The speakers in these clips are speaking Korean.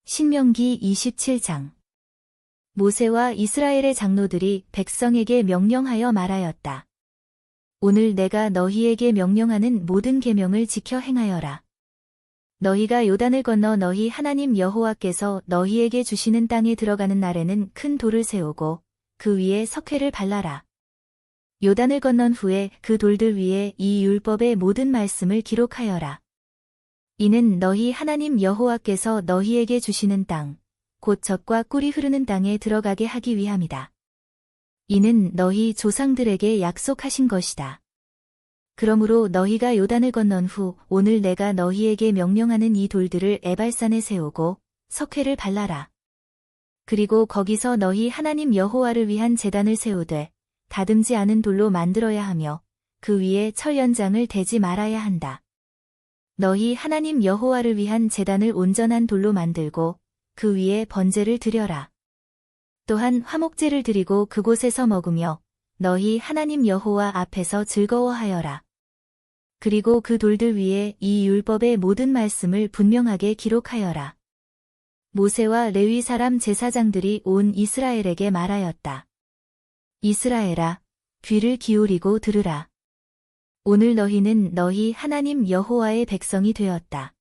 신명기 27장. 모세와 이스라엘의 장로들이 백성에게 명령하여 말하였다. 오늘 내가 너희에게 명령하는 모든 계명을 지켜 행하여라. 너희가 요단을 건너 너희 하나님 여호와께서 너희에게 주시는 땅에 들어가는 날에는 큰 돌을 세우고 그 위에 석회를 발라라. 요단을 건넌 후에 그 돌들 위에 이 율법의 모든 말씀을 기록하여라. 이는 너희 하나님 여호와께서 너희에게 주시는 땅, 곧 젖과 꿀이 흐르는 땅에 들어가게 하기 위함이다. 이는 너희 조상들에게 약속하신 것이다. 그러므로 너희가 요단을 건넌 후 오늘 내가 너희에게 명령하는 이 돌들을 에발산에 세우고 석회를 발라라. 그리고 거기서 너희 하나님 여호와를 위한 제단을 세우되 다듬지 않은 돌로 만들어야 하며 그 위에 철 연장을 대지 말아야 한다. 너희 하나님 여호와를 위한 제단을 온전한 돌로 만들고 그 위에 번제를 드려라. 또한 화목제를 드리고 그곳에서 먹으며 너희 하나님 여호와 앞에서 즐거워하여라. 그리고 그 돌들 위에 이 율법의 모든 말씀을 분명하게 기록하여라. 모세와 레위 사람 제사장들이 온 이스라엘에게 말하였다. 이스라엘아, 귀를 기울이고 들으라. 오늘 너희는 너희 하나님 여호와의 백성이 되었다.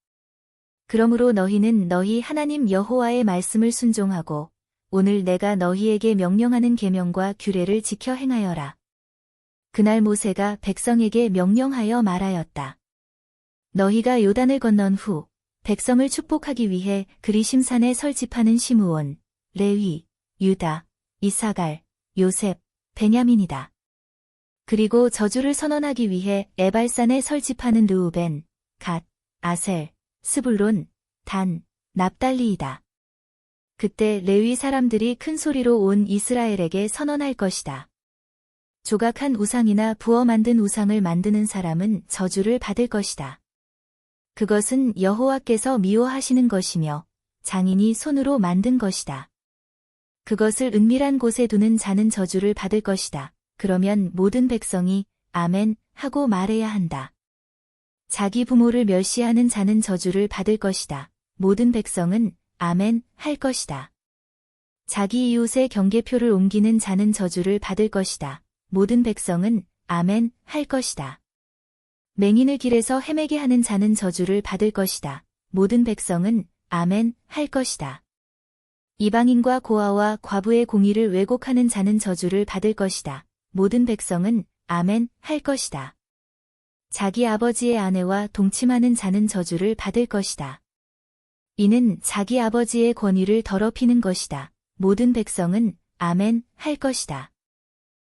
그러므로 너희는 너희 하나님 여호와의 말씀을 순종하고 오늘 내가 너희에게 명령하는 계명과 규례를 지켜 행하여라. 그날 모세가 백성에게 명령하여 말하였다. 너희가 요단을 건넌 후 백성을 축복하기 위해 그리심산에 설 지파는 시므온, 레위, 유다, 이사갈, 요셉, 베냐민이다. 그리고 저주를 선언하기 위해 에발산에 설 지파는 르우벤, 갓, 아셀, 스불론, 단, 납달리이다. 그때 레위 사람들이 큰 소리로 온 이스라엘에게 선언할 것이다. 조각한 우상이나 부어 만든 우상을 만드는 사람은 저주를 받을 것이다. 그것은 여호와께서 미워하시는 것이며 장인이 손으로 만든 것이다. 그것을 은밀한 곳에 두는 자는 저주를 받을 것이다. 그러면 모든 백성이 아멘 하고 말해야 한다. 자기 부모를 멸시하는 자는 저주를 받을 것이다. 모든 백성은 아멘 할 것이다. 자기 이웃의 경계표를 옮기는 자는 저주를 받을 것이다. 모든 백성은 아멘 할 것이다. 맹인을 길에서 헤매게 하는 자는 저주를 받을 것이다. 모든 백성은 아멘 할 것이다. 이방인과 고아와 과부의 공의를 왜곡하는 자는 저주를 받을 것이다. 모든 백성은 아멘 할 것이다. 자기 아버지의 아내와 동침하는 자는 저주를 받을 것이다. 이는 자기 아버지의 권위를 더럽히는 것이다. 모든 백성은 아멘 할 것이다.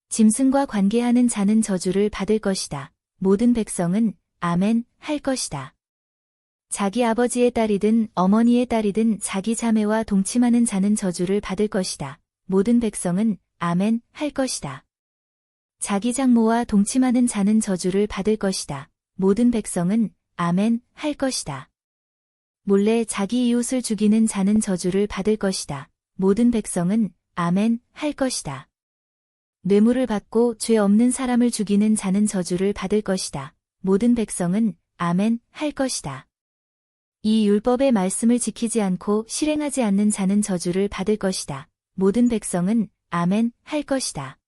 짐승과 관계하는 자는 저주를 받을 것이다. 모든 백성은 아멘 할 것이다. 자기 아버지의 딸이든 어머니의 딸이든 자기 자매와 동침하는 자는 저주를 받을 것이다. 모든 백성은 아멘 할 것이다. 자기 장모와 동침하는 자는 저주를 받을 것이다. 모든 백성은 아멘 할 것이다. 몰래 자기 이웃을 죽이는 자는 저주를 받을 것이다. 모든 백성은 아멘 할 것이다. 뇌물을 받고 죄 없는 사람을 죽이는 자는 저주를 받을 것이다. 모든 백성은 아멘 할 것이다. 이 율법의 말씀을 지키지 않고 실행하지 않는 자는 저주를 받을 것이다. 모든 백성은 아멘 할 것이다.